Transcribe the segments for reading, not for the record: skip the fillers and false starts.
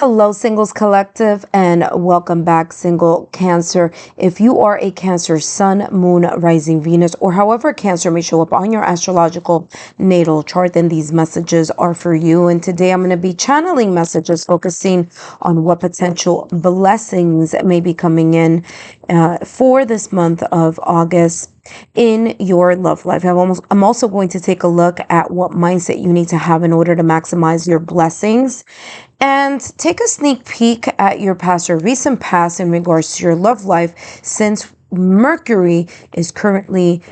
Hello, Singles Collective, and welcome back, Single Cancer. If you are a Cancer Sun, Moon, Rising Venus, or however Cancer may show up on your astrological natal chart, then these messages are for you. And today I'm going to be channeling messages focusing on what potential blessings may be coming in for this month of August in your love life. I'm also going to take a look at what mindset you need to have in order to maximize your blessings and take a sneak peek at your past or recent past in regards to your love life, since Mercury is currently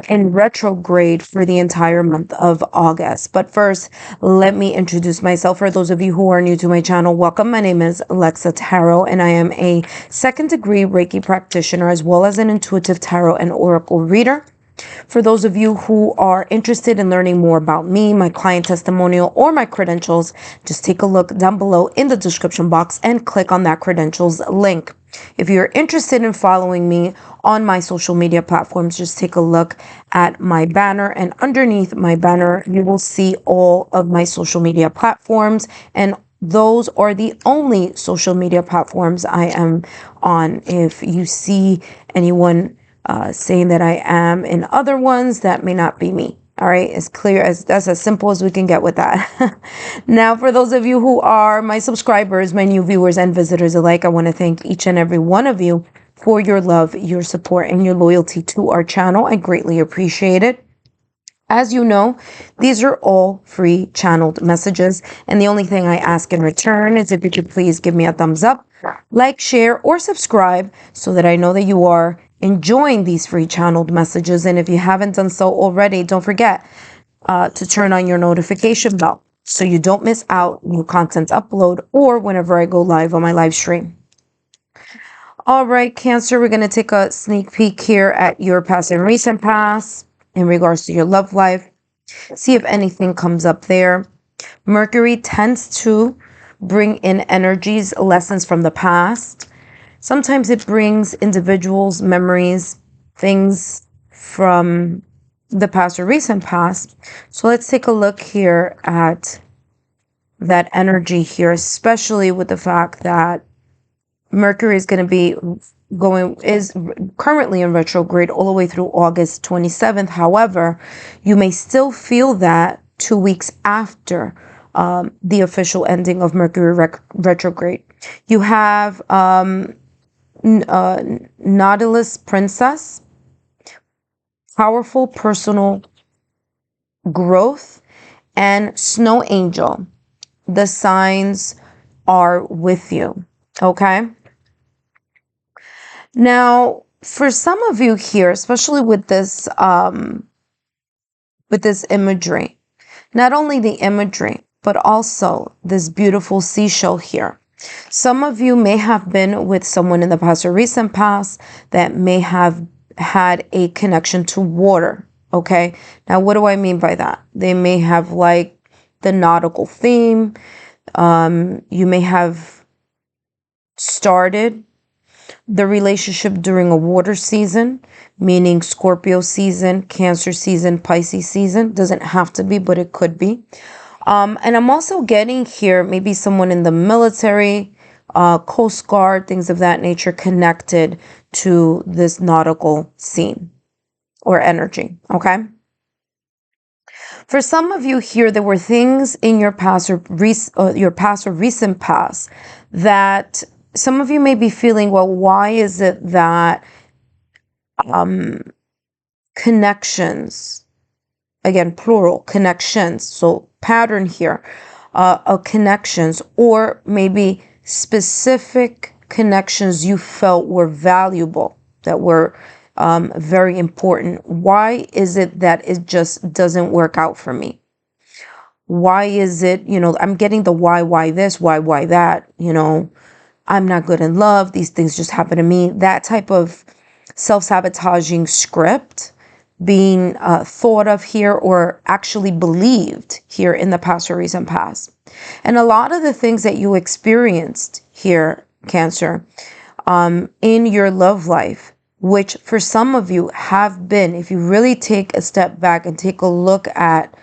in retrograde for the entire month of August. But first, let me introduce myself. For those of you who are new to my channel, welcome. My name is Lexa Tarot, and I am a second-degree Reiki practitioner, as well as an intuitive tarot and oracle reader. For those of you who are interested in learning more about me, my client testimonial, or my credentials, just take a look down below in the description box and click on that credentials link. If you're interested in following me on my social media platforms, just take a look at my banner, and underneath my banner, you will see all of my social media platforms, and those are the only social media platforms I am on. If you see anyone saying that I am in other ones, that may not be me. All right, as clear as that's as simple as we can get with that. Now, for those of you who are my subscribers, my new viewers and visitors alike, I want to thank each and every one of you for your love, your support, and your loyalty to our channel. I greatly appreciate it. As you know, these are all free channeled messages, and the only thing I ask in return is if you could please give me a thumbs up, like, share, or subscribe so that I know that you are enjoying these free channeled messages. And if you haven't done so already, don't forget to turn on your notification bell so you don't miss out new content upload or whenever I go live on my live stream. All right, Cancer, we're going to take a sneak peek here at your past and recent past in regards to your love life. See if anything comes up there. Mercury tends to bring in energies, lessons from the past. Sometimes it brings individuals, memories, things from the past or recent past. So let's take a look here at that energy here, especially with the fact that Mercury is going to be is currently in retrograde all the way through August 27th. However, you may still feel that 2 weeks after the official ending of Mercury retrograde. You have Nautilus Princess, powerful personal growth, and Snow Angel. The signs are with you. Okay. Now, for some of you here, especially with this imagery, not only the imagery, but also this beautiful seashell here. Some of you may have been with someone in the past or recent past that may have had a connection to water. Okay. Now, what do I mean by that? They may have like the nautical theme. You may have started the relationship during a water season, meaning Scorpio season, Cancer season, Pisces season. Doesn't have to be, but it could be. And I'm also getting here maybe someone in the military, Coast Guard, things of that nature connected to this nautical scene or energy. Okay. For some of you here, there were things in your past or recent past that some of you may be feeling, well, why is it that connections, again, plural, connections, so pattern here of connections, or maybe specific connections you felt were valuable, that were very important. Why is it that it just doesn't work out for me? Why is it, I'm getting the why this, why that, I'm not good in love. These things just happen to me. That type of self-sabotaging script being thought of here or actually believed here in the past or recent past. And a lot of the things that you experienced here, Cancer, in your love life, which for some of you have been, if you really take a step back and take a look at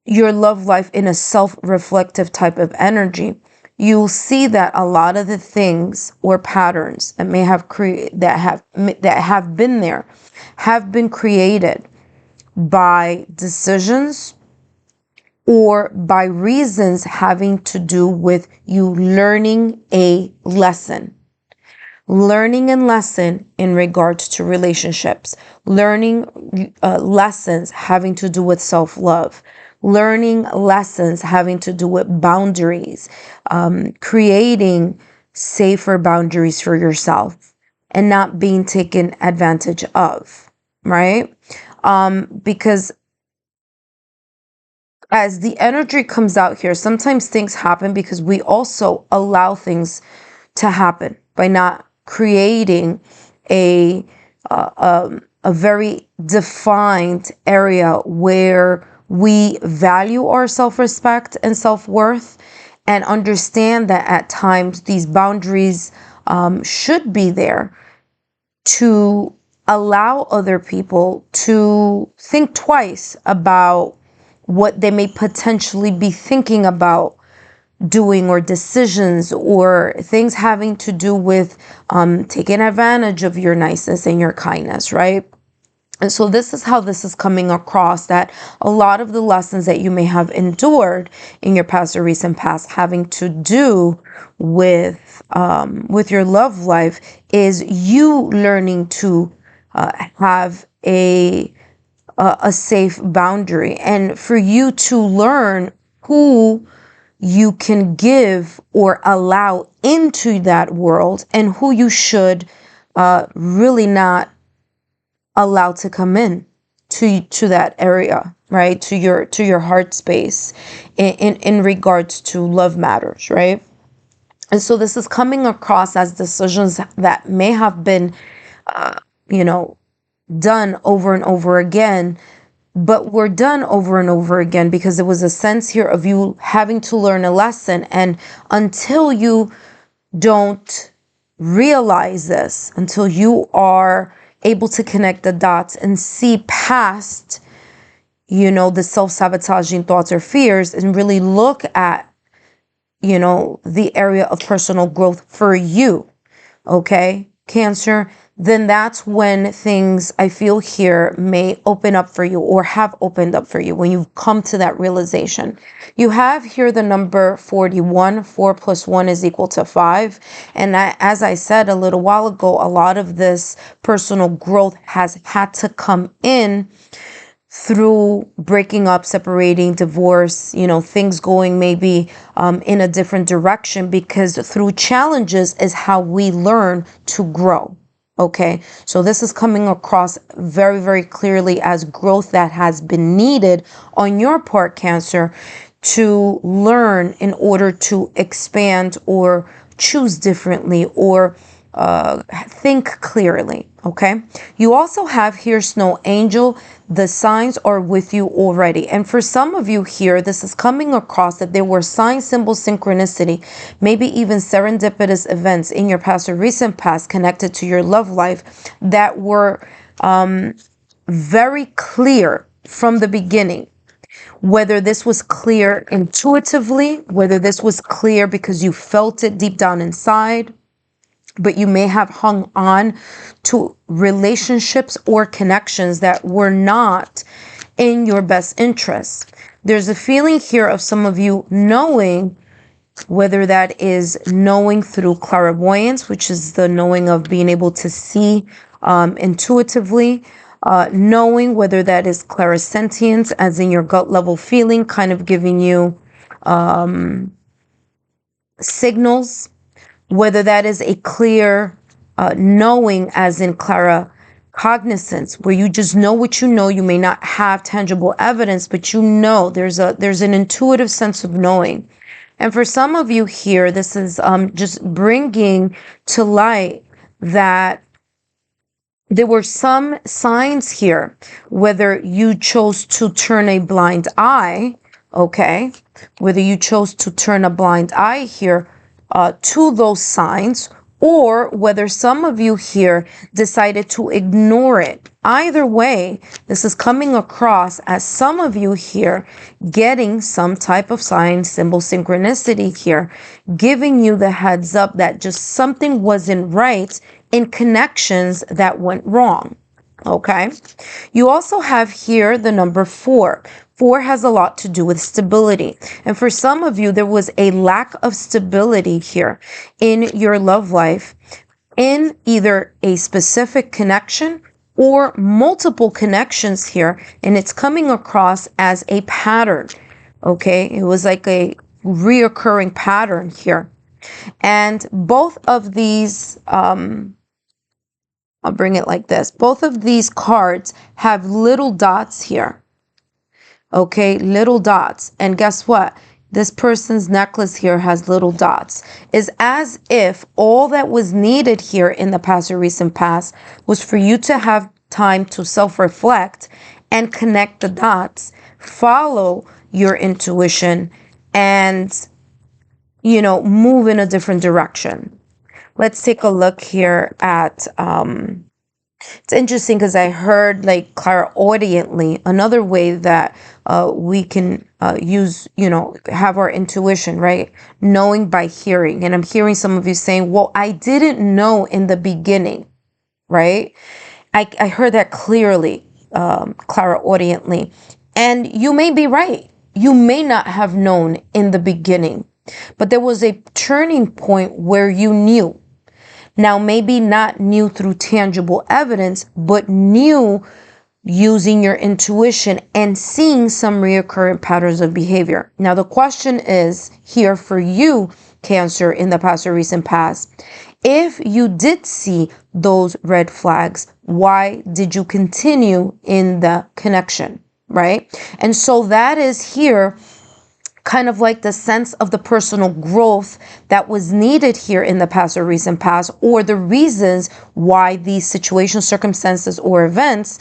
your love life in a self-reflective type of energy, you'll see that a lot of the things or patterns that may have that have been there have been created by decisions or by reasons having to do with you learning a lesson. Learning a lesson in regards to relationships, learning lessons having to do with self-love, learning lessons having to do with boundaries, creating safer boundaries for yourself and not being taken advantage of, right? Because as the energy comes out here, sometimes things happen because we also allow things to happen by not creating a very defined area where we value our self-respect and self-worth, and understand that at times these boundaries should be there to allow other people to think twice about what they may potentially be thinking about doing, or decisions or things having to do with taking advantage of your niceness and your kindness, right? And so this is how this is coming across, that a lot of the lessons that you may have endured in your past or recent past having to do with your love life is you learning to have a safe boundary, and for you to learn who you can give or allow into that world and who you should really not allow to come in to that area, right? To your heart space in regards to love matters, right? And so this is coming across as decisions that may have been done over and over again, but were done over and over again because there was a sense here of you having to learn a lesson. And until you don't realize this, until you are able to connect the dots and see past, the self-sabotaging thoughts or fears, and really look at, the area of personal growth for you, okay, Cancer, then that's when things, I feel here, may open up for you or have opened up for you when you've come to that realization. You have here the number 41. 4 plus 1 is equal to 5. And as I said a little while ago, a lot of this personal growth has had to come in through breaking up, separating, divorce, things going maybe in a different direction, because through challenges is how we learn to grow. Okay, so this is coming across very, very clearly as growth that has been needed on your part, Cancer, to learn in order to expand or choose differently or think clearly. Okay, you also have here Snow Angel. The signs are with you already, and for some of you here, this is coming across that there were sign, symbol, synchronicity, maybe even serendipitous events in your past or recent past connected to your love life that were very clear from the beginning. Whether this was clear intuitively, whether this was clear because you felt it deep down inside, but you may have hung on to relationships or connections that were not in your best interest. There's a feeling here of some of you knowing, whether that is knowing through clairvoyance, which is the knowing of being able to see intuitively, knowing, whether that is clairsentience, as in your gut level feeling, kind of giving you signals, whether that is a clear knowing, as in cognizance, where you just know what you know. You may not have tangible evidence, but there's an intuitive sense of knowing. And for some of you here, this is just bringing to light that there were some signs here, whether you chose to turn a blind eye, okay, whether you chose to turn a blind eye here to those signs, or whether some of you here decided to ignore it. Either way, this is coming across as some of you here getting some type of sign, symbol, synchronicity here, giving you the heads up that just something wasn't right in connections that went wrong. Okay. You also have here the number 4. 4 has a lot to do with stability. And for some of you, there was a lack of stability here in your love life in either a specific connection or multiple connections here. And it's coming across as a pattern. Okay. It was like a reoccurring pattern here. And both of these, I'll bring it like this. Both of these cards have little dots here. Okay, little dots. And guess what? This person's necklace here has little dots. It's as if all that was needed here in the past or recent past was for you to have time to self-reflect and connect the dots, follow your intuition, and, you know, move in a different direction. Let's take a look here at, it's interesting because I heard like clairaudiently, another way that we can use, you know, have our intuition, right? Knowing by hearing. And I'm hearing some of you saying, well, I didn't know in the beginning, right? I heard that clearly, clairaudiently. And you may be right. You may not have known in the beginning, but there was a turning point where you knew. Now, maybe not knew through tangible evidence, but knew using your intuition and seeing some reoccurring patterns of behavior. Now, the question is here for you, Cancer, in the past or recent past, if you did see those red flags, why did you continue in the connection, right? And so that is here kind of like the sense of the personal growth that was needed here in the past or recent past, or the reasons why these situations, circumstances, or events,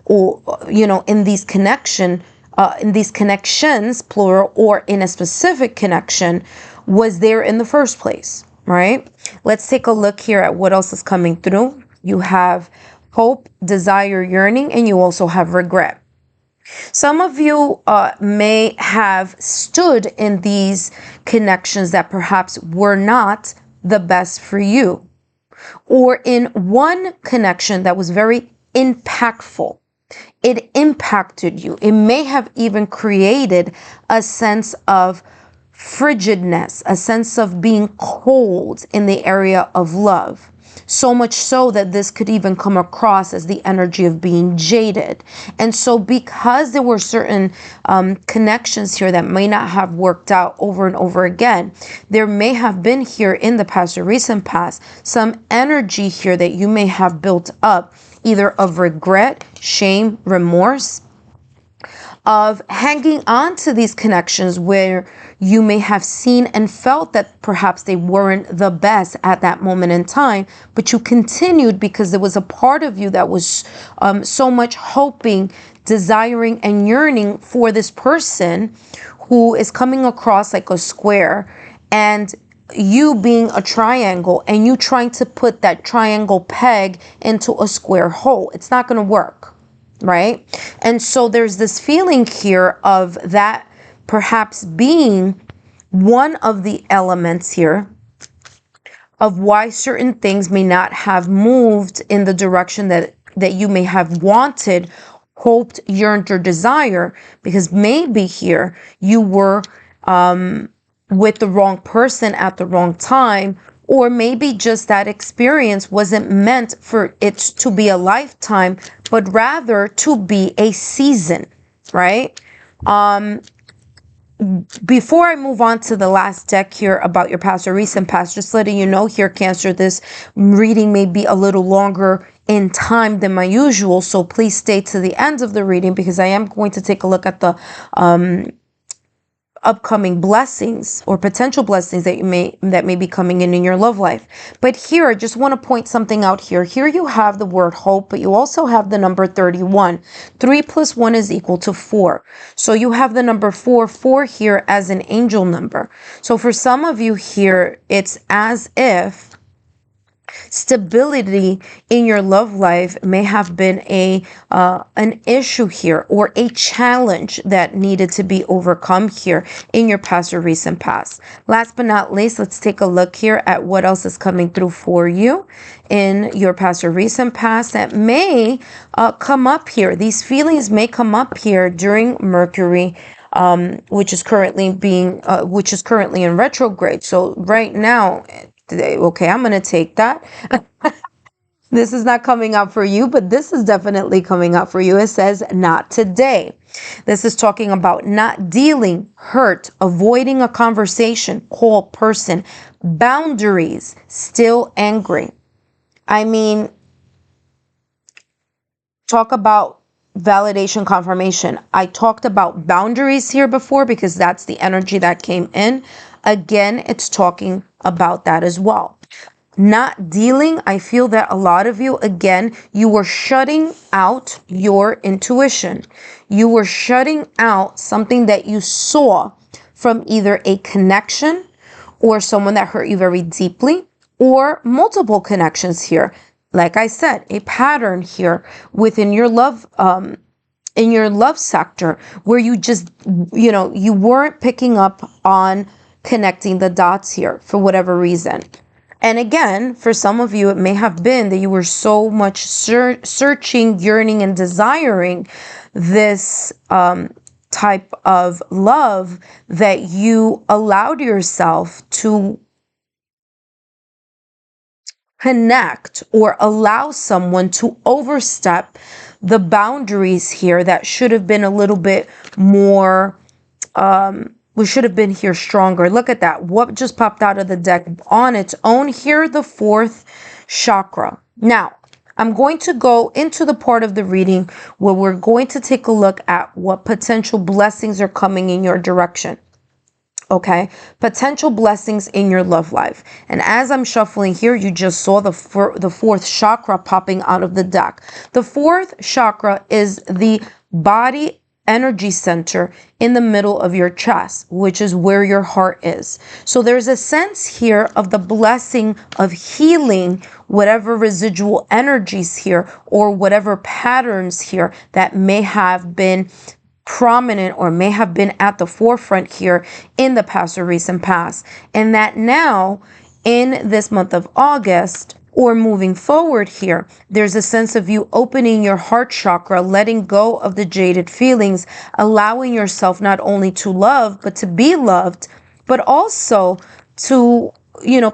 or, you know, in these connections, plural, or in a specific connection was there in the first place, right? Let's take a look here at what else is coming through. You have hope, desire, yearning, and you also have regret. Some of you may have stood in these connections that perhaps were not the best for you, or in one connection that was very impactful. It impacted you. It may have even created a sense of frigidness, a sense of being cold in the area of love. So much so that this could even come across as the energy of being jaded. And so because there were certain connections here that may not have worked out over and over again, there may have been here in the past or recent past some energy here that you may have built up, either of regret, shame, remorse, of hanging on to these connections where you may have seen and felt that perhaps they weren't the best at that moment in time, but you continued because there was a part of you that was so much hoping, desiring, and yearning for this person who is coming across like a square, and you being a triangle, and you trying to put that triangle peg into a square hole. It's not going to work. Right? And so there's this feeling here of that perhaps being one of the elements here of why certain things may not have moved in the direction that you may have wanted, hoped, yearned, or desire, because maybe here you were with the wrong person at the wrong time, or maybe just that experience wasn't meant for it to be a lifetime, but rather to be a season, right? Before I move on to the last deck here about your past or recent past, just letting you know here, Cancer, this reading may be a little longer in time than my usual, so please stay to the end of the reading because I am going to take a look at the upcoming blessings or potential blessings that may be coming in your love life. But here, I just want to point something out here. Here you have the word hope, but you also have the number 31. 3 plus 1 is equal to 4. So you have the number 4 here as an angel number. So for some of you here, it's as if Stability in your love life may have been an issue here, or a challenge that needed to be overcome here in your past or recent past. Last but not least, let's take a look here at what else is coming through for you in your past or recent past that may come up here. These feelings may come up here during Mercury, which is currently in retrograde. So right now, okay, I'm going to take that. This is not coming up for you, but this is definitely coming up for you. It says, not today. This is talking about not dealing, hurt, avoiding a conversation, call, person, boundaries, still angry. I mean, talk about validation, confirmation. I talked about boundaries here before because that's the energy that came in. Again, it's talking about that as well. Not dealing, I feel that a lot of you, again, you were shutting out your intuition. You were shutting out something that you saw from either a connection or someone that hurt you very deeply, or multiple connections here. Like I said, a pattern here within your love, in your love sector, where you just, you weren't picking up on connecting the dots here for whatever reason. And again, for some of you, it may have been that you were so much searching, yearning, and desiring this type of love that you allowed yourself to connect or allow someone to overstep the boundaries here that should have been a little bit more, we should have been here stronger. Look at that. What just popped out of the deck on its own here? The fourth chakra. Now, I'm going to go into the part of the reading where we're going to take a look at what potential blessings are coming in your direction. Okay, potential blessings in your love life. And as I'm shuffling here, you just saw the fourth chakra popping out of the deck. The fourth chakra is the body energy center in the middle of your chest, which is where your heart is. So there's a sense here of the blessing of healing whatever residual energies here or whatever patterns here that may have been prominent or may have been at the forefront here in the past or recent past. And that now in this month of August, or moving forward here, there's a sense of you opening your heart chakra, letting go of the jaded feelings, allowing yourself not only to love, but to be loved, but also to,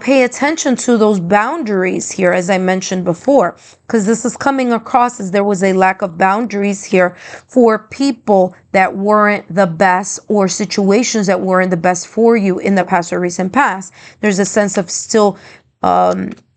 pay attention to those boundaries here, as I mentioned before, because this is coming across as there was a lack of boundaries here for people that weren't the best or situations that weren't the best for you in the past or recent past. There's a sense of still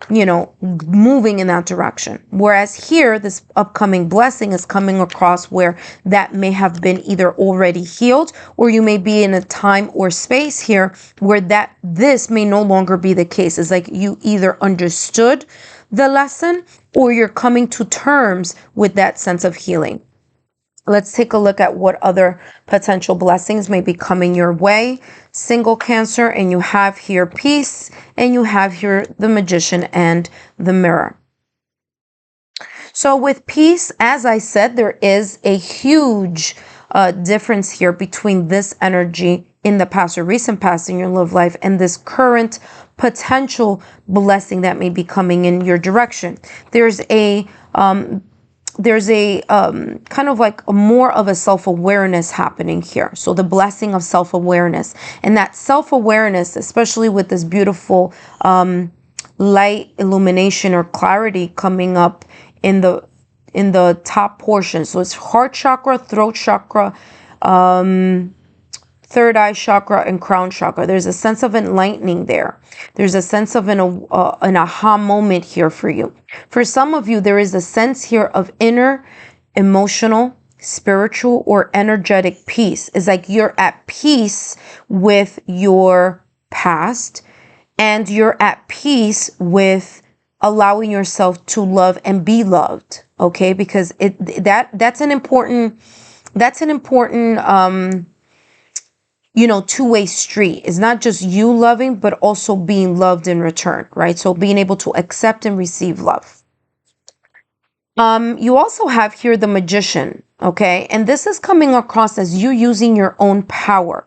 moving in that direction. Whereas here, this upcoming blessing is coming across where that may have been either already healed, or you may be in a time or space here where this may no longer be the case. It's like you either understood the lesson or you're coming to terms with that sense of healing. Let's take a look at what other potential blessings may be coming your way. Single Cancer, and you have here peace, and you have here the Magician and the Mirror. So with peace, as I said, there is a huge difference here between this energy in the past or recent past in your love life and this current potential blessing that may be coming in your direction. There's a kind of like more of a self-awareness happening here. So the blessing of self-awareness, and that self-awareness, especially with this beautiful light illumination or clarity coming up in the top portion. So it's heart chakra, throat chakra, third eye chakra, and crown chakra. There's a sense of enlightening there. There's a sense of an aha moment here for you. For some of you, there is a sense here of inner, emotional, spiritual, or energetic peace. It's like you're at peace with your past, and you're at peace with allowing yourself to love and be loved. Okay, because that's an important two-way street. It's not just you loving, but also being loved in return, right? So being able to accept and receive love. You also have here the Magician, okay? And this is coming across as you using your own power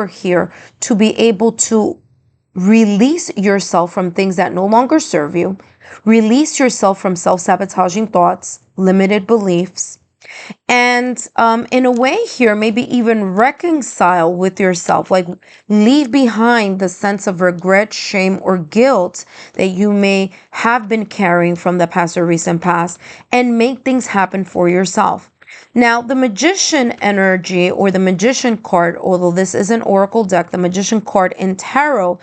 here to be able to release yourself from things that no longer serve you, release yourself from self-sabotaging thoughts, limited beliefs, and in a way here, maybe even reconcile with yourself, like leave behind the sense of regret, shame, or guilt that you may have been carrying from the past or recent past, and make things happen for yourself. Now, the Magician energy, or the Magician card, although this is an oracle deck, the Magician card in tarot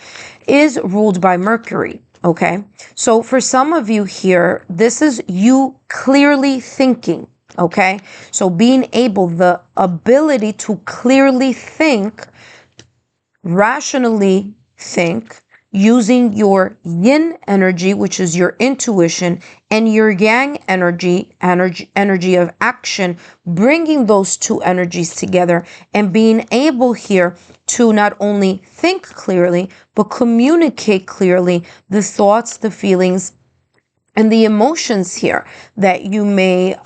is ruled by Mercury. Okay, so for some of you here, this is you clearly thinking. Okay, so being able, the ability to clearly think, rationally think, using your yin energy, which is your intuition, and your yang energy of action, bringing those two energies together and being able here to not only think clearly, but communicate clearly the thoughts, the feelings, and the emotions here that you may,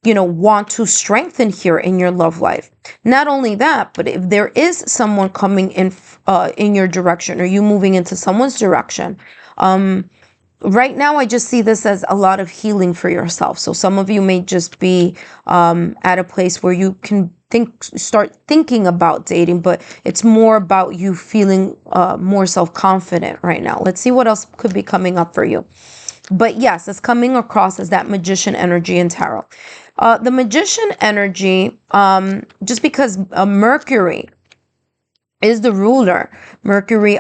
want to strengthen here in your love life. Not only that, but if there is someone coming in your direction, or you moving into someone's direction, right now I just see this as a lot of healing for yourself. So some of you may just be at a place where you can start thinking about dating, but it's more about you feeling more self-confident right now. Let's see what else could be coming up for you. But yes, it's coming across as that Magician energy in tarot. The Magician energy, just because Mercury is the ruler, Mercury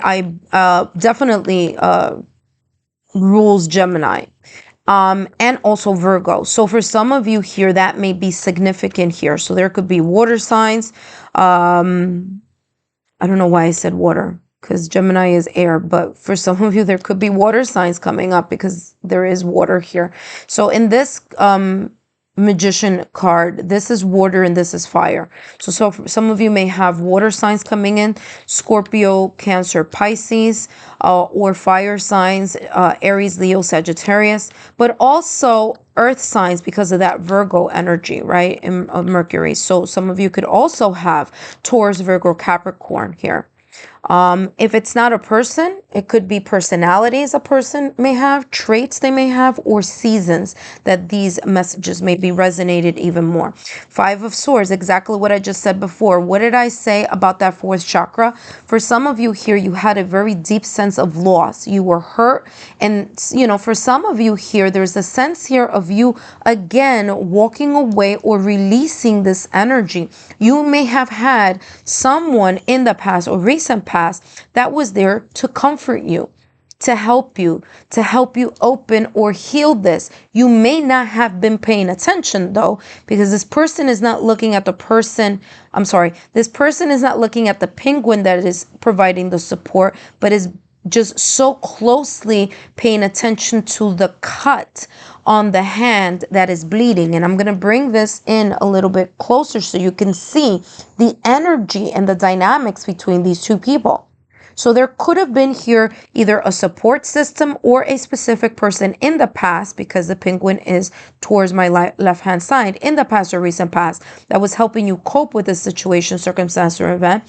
definitely rules Gemini, and also Virgo. So for some of you here, that may be significant here. So there could be water signs. I don't know why I said water, because Gemini is air, but for some of you, there could be water signs coming up because there is water here. So in this Magician card, this is water and this is fire. So some of you may have water signs coming in, Scorpio, Cancer, Pisces, or fire signs, Aries, Leo, Sagittarius, but also earth signs because of that Virgo energy, right, of Mercury. So some of you could also have Taurus, Virgo, Capricorn here. If it's not a person, it could be personalities a person may have, traits they may have, or seasons that these messages may be resonated even more. Five of Swords, exactly what I just said before. What did I say about that fourth chakra? For some of you here, you had a very deep sense of loss. You were hurt. And, for some of you here, there's a sense here of you, again, walking away or releasing this energy. You may have had someone in the past or recent past that was there to comfort you, to help you open or heal this. You may not have been paying attention though, because this person is not looking at this person is not looking at the penguin that is providing the support, but is just so closely paying attention to the cut on the hand that is bleeding. And I'm going to bring this in a little bit closer so you can see the energy and the dynamics between these two people. So there could have been here either a support system or a specific person in the past, because the penguin is towards my left-hand side, in the past or recent past, that was helping you cope with this situation, circumstance, or event,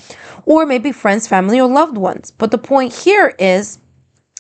or maybe friends, family, or loved ones. But the point here is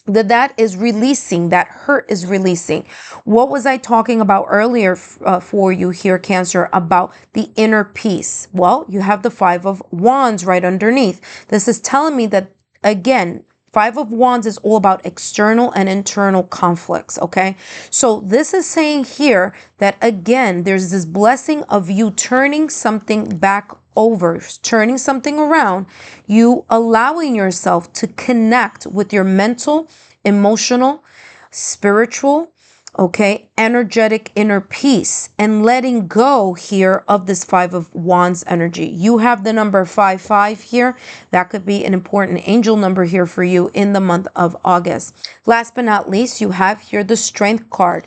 that is releasing, that hurt is releasing. What was I talking about earlier for you here, Cancer, about the inner peace? Well, you have the Five of Wands right underneath. This is telling me that, again, Five of Wands is all about external and internal conflicts, okay? So this is saying here that, again, there's this blessing of you turning something back over, turning something around, you allowing yourself to connect with your mental, emotional, spiritual, okay, energetic inner peace, and letting go here of this Five of Wands energy. You have the number 55 here. That could be an important angel number here for you in the month of August. Last but not least, you have here the Strength card.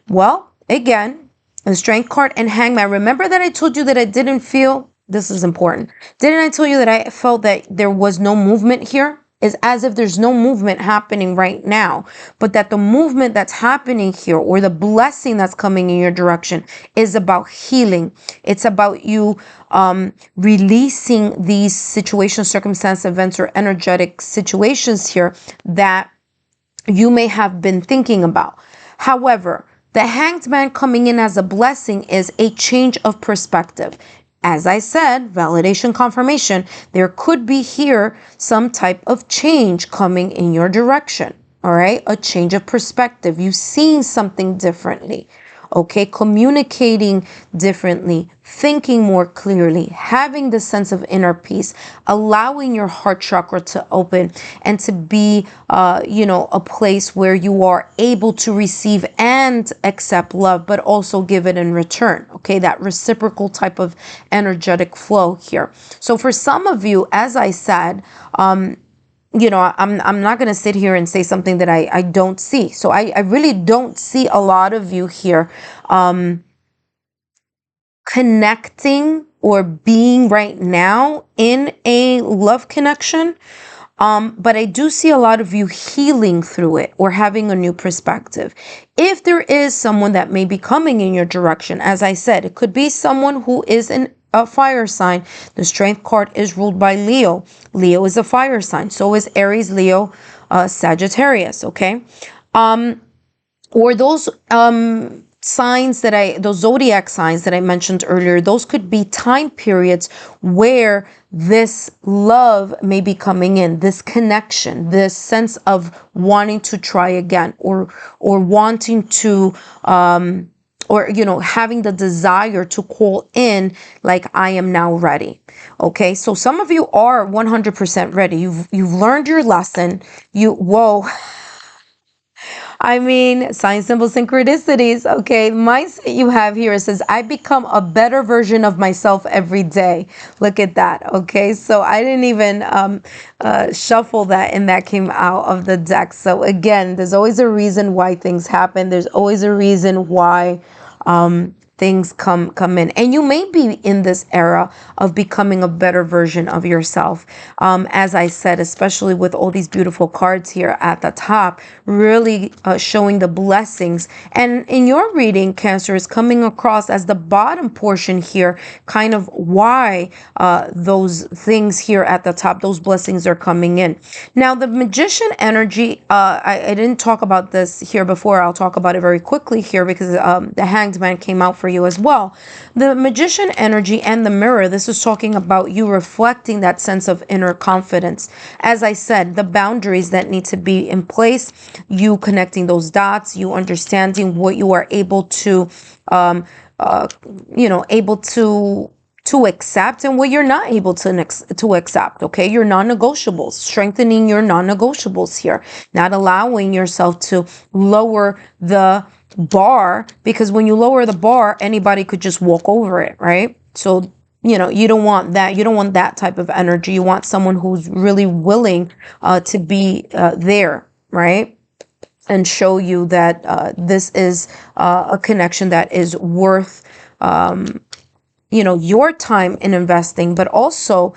Well, again, the Strength card and Hangman. Remember that I told you that I didn't feel This is important. Didn't I tell you that I felt that there was no movement here? It's as if there's no movement happening right now, but that the movement that's happening here, or the blessing that's coming in your direction, is about healing. It's about you releasing these situations, circumstance, events, or energetic situations here that you may have been thinking about. However, the Hanged Man coming in as a blessing is a change of perspective. As I said, validation, confirmation, there could be here some type of change coming in your direction. All right, a change of perspective. You seeing something differently. Okay, communicating differently, thinking more clearly, having the sense of inner peace, allowing your heart chakra to open and to be, a place where you are able to receive and accept love, but also give it in return. Okay, that reciprocal type of energetic flow here. So for some of you, as I said, I'm not going to sit here and say something that I don't see. So I really don't see a lot of you here connecting or being right now in a love connection. But I do see a lot of you healing through it or having a new perspective. If there is someone that may be coming in your direction, as I said, it could be someone who is a fire sign. The Strength card is ruled by Leo. Leo is a fire sign. So is Aries, Leo, Sagittarius. Okay. Or those signs those zodiac signs that I mentioned earlier, those could be time periods where this love may be coming in, this connection, this sense of wanting to try again, or wanting to or having the desire to call in, like, I am now ready. Okay, so some of you are 100% ready. You've learned your lesson. I mean, sign, symbol, synchronicities. Okay, mindset you have here, it says, I become a better version of myself every day. Look at that. Okay, so I didn't even shuffle that, and that came out of the deck. So again, there's always a reason why things happen. There's always a reason why things come in, and you may be in this era of becoming a better version of yourself. As I said, especially with all these beautiful cards here at the top, really showing the blessings. And in your reading, Cancer, is coming across as the bottom portion here, kind of why those things here at the top, those blessings are coming in. Now, the Magician energy, I didn't talk about this here before. I'll talk about it very quickly here because the Hanged Man came out for you as well. The Magician energy and the Mirror, this is talking about you reflecting that sense of inner confidence. As I said, the boundaries that need to be in place, you connecting those dots, you understanding what you are able to accept and what you're not able to accept. Okay, your non-negotiables, strengthening your non-negotiables here, not allowing yourself to lower the bar, because when you lower the bar, anybody could just walk over it, right? So you don't want that. You don't want that type of energy. You want someone who's really willing to be there, right? And show you that this is a connection that is worth your time in investing, but also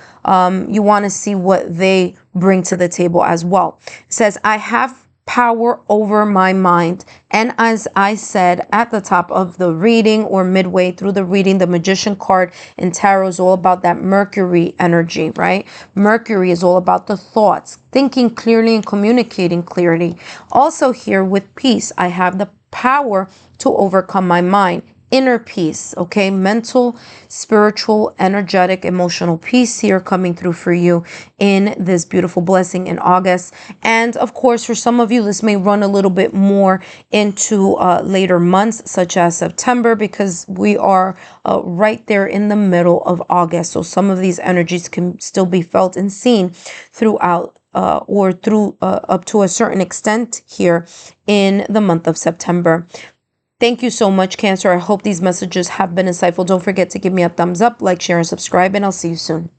you want to see what they bring to the table as well. It says, I have power over my mind. And as I said at the top of the reading, or midway through the reading, the Magician card in tarot is all about that Mercury energy, right? Mercury is all about the thoughts, thinking clearly and communicating clearly. Also here with peace, I have the power to overcome my mind. Inner peace, okay? Mental, spiritual, energetic, emotional peace here coming through for you in this beautiful blessing in August. And of course, for some of you, this may run a little bit more into later months, such as September, because we are right there in the middle of August. So some of these energies can still be felt and seen throughout or through up to a certain extent here in the month of September. Thank you so much, Cancer. I hope these messages have been insightful. Don't forget to give me a thumbs up, like, share, and subscribe, and I'll see you soon.